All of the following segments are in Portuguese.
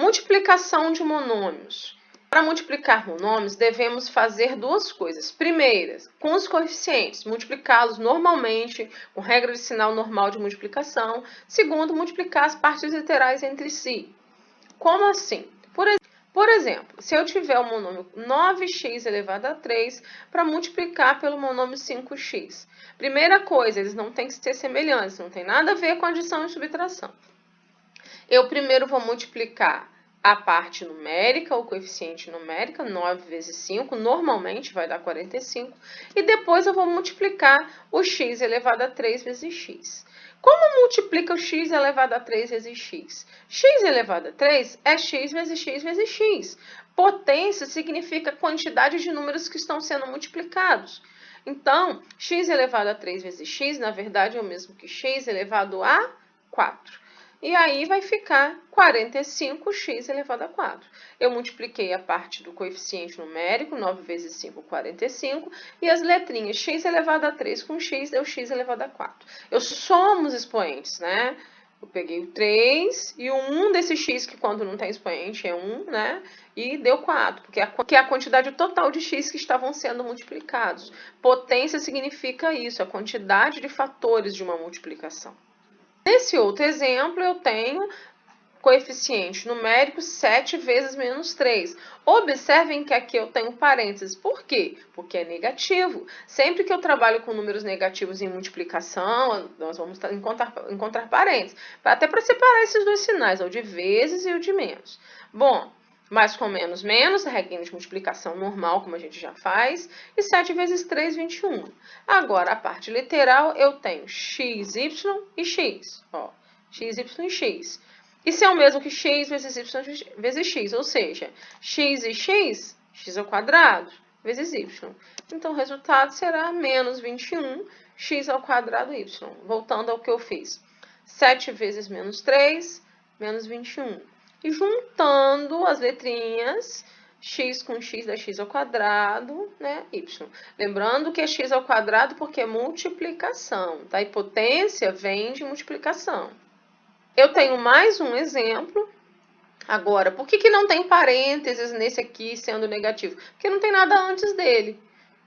Multiplicação de monômios. Para multiplicar monômios, devemos fazer duas coisas. Primeira, com os coeficientes, multiplicá-los normalmente, com regra de sinal normal de multiplicação. Segundo, multiplicar as partes literais entre si. Como assim? Por exemplo, se eu tiver o monômio 9x elevado a 3 para multiplicar pelo monômio 5x. Primeira coisa, eles não têm que ser semelhantes, não tem nada a ver com adição e subtração. Eu primeiro vou multiplicar a parte numérica, o coeficiente numérico, 9 vezes 5, normalmente vai dar 45, e depois eu vou multiplicar o x elevado a 3 vezes x. Como multiplica o x elevado a 3 vezes x? X elevado a 3 é x vezes x vezes x. Potência significa quantidade de números que estão sendo multiplicados. Então, x elevado a 3 vezes x, na verdade, é o mesmo que x elevado a 4. E aí vai ficar 45x elevado a 4. Eu multipliquei a parte do coeficiente numérico, 9 vezes 5, 45, e as letrinhas x elevado a 3 com x deu x elevado a 4. Eu somo os expoentes, né? Eu peguei o 3 e o 1 desse x, que quando não tem expoente é 1, né? E deu 4, porque é a quantidade total de x que estavam sendo multiplicados. Potência significa isso, a quantidade de fatores de uma multiplicação. Nesse outro exemplo, eu tenho coeficiente numérico 7 vezes menos 3. Observem que aqui eu tenho parênteses. Por quê? Porque é negativo. Sempre que eu trabalho com números negativos em multiplicação, nós vamos encontrar parênteses. Até para separar esses dois sinais, o de vezes e o de menos. Bom, mais com menos, menos, a regrinha de multiplicação normal, como a gente já faz, e 7 vezes 3, 21. Agora, a parte literal, eu tenho x, y e x. Ó, x, y e x. Isso é o mesmo que x vezes y vezes x, ou seja, x e x, x ao quadrado, vezes y. Então, o resultado será menos 21, x ao quadrado y. Voltando ao que eu fiz. 7 vezes menos 3, menos 21. E juntando as letrinhas, x com x dá x ao quadrado, né, y. Lembrando que é x ao quadrado porque é multiplicação, tá? E potência vem de multiplicação. Eu tenho mais um exemplo. Agora, por que não tem parênteses nesse aqui sendo negativo? Porque não tem nada antes dele.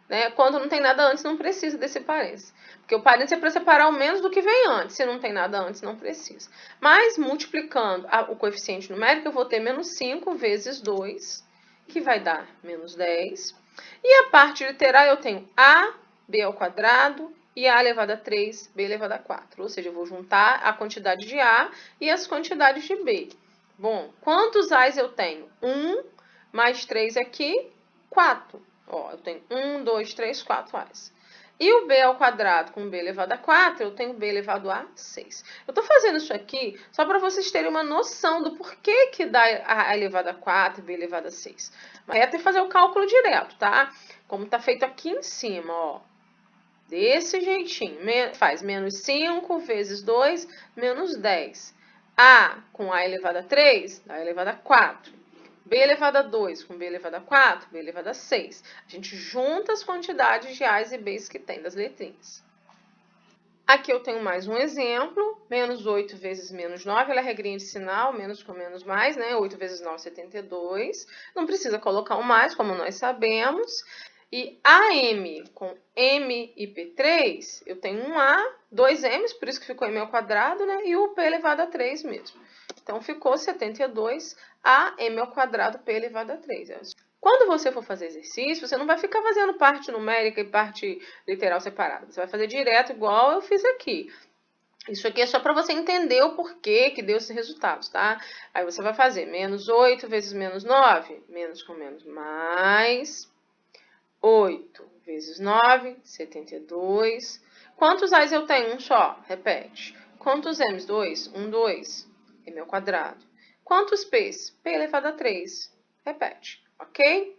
Né? Quando não tem nada antes, não precisa desse parênteses. Porque o parênteses é para separar o menos do que vem antes. Se não tem nada antes, não precisa. Mas, multiplicando o coeficiente numérico, eu vou ter menos 5 vezes 2, que vai dar menos 10. E a parte literal, eu tenho AB ao quadrado e A elevado a 3, B elevado a 4. Ou seja, eu vou juntar a quantidade de A e as quantidades de B. Bom, quantos A's eu tenho? 1 mais 3 aqui, 4. Ó, eu tenho 1, 2, 3, 4 A's. E o B ao quadrado com B elevado a 4, eu tenho B elevado a 6. Eu estou fazendo isso aqui só para vocês terem uma noção do porquê que dá A elevado a 4 e B elevado a 6. Mas é até fazer o cálculo direto, tá? Como está feito aqui em cima, ó. Desse jeitinho. Faz menos 5 vezes 2, menos 10. A com A elevado a 3, A elevado a 4. B elevado a 2 com B elevado a 4, B elevado a 6. A gente junta as quantidades de A's e B's que tem das letrinhas. Aqui eu tenho mais um exemplo. Menos 8 vezes menos 9, ela é a regrinha de sinal, menos com menos mais, né? 8 vezes 9, 72. Não precisa colocar um mais, como nós sabemos. E AM com M e P3, eu tenho um A, dois M's, por isso que ficou M ao quadrado, né? E o P elevado a 3 mesmo. Então, ficou 72 AM ao quadrado P elevado a 3. Quando você for fazer exercício, você não vai ficar fazendo parte numérica e parte literal separada. Você vai fazer direto, igual eu fiz aqui. Isso aqui é só para você entender o porquê que deu esses resultados, tá? Aí você vai fazer menos 8 vezes menos 9, menos com menos mais 8 vezes 9, 72. Quantos A's eu tenho? Um só. Repete. Quantos M's? 2. 1, 2. M ao quadrado. Quantos P's? P elevado a 3. Repete. Ok?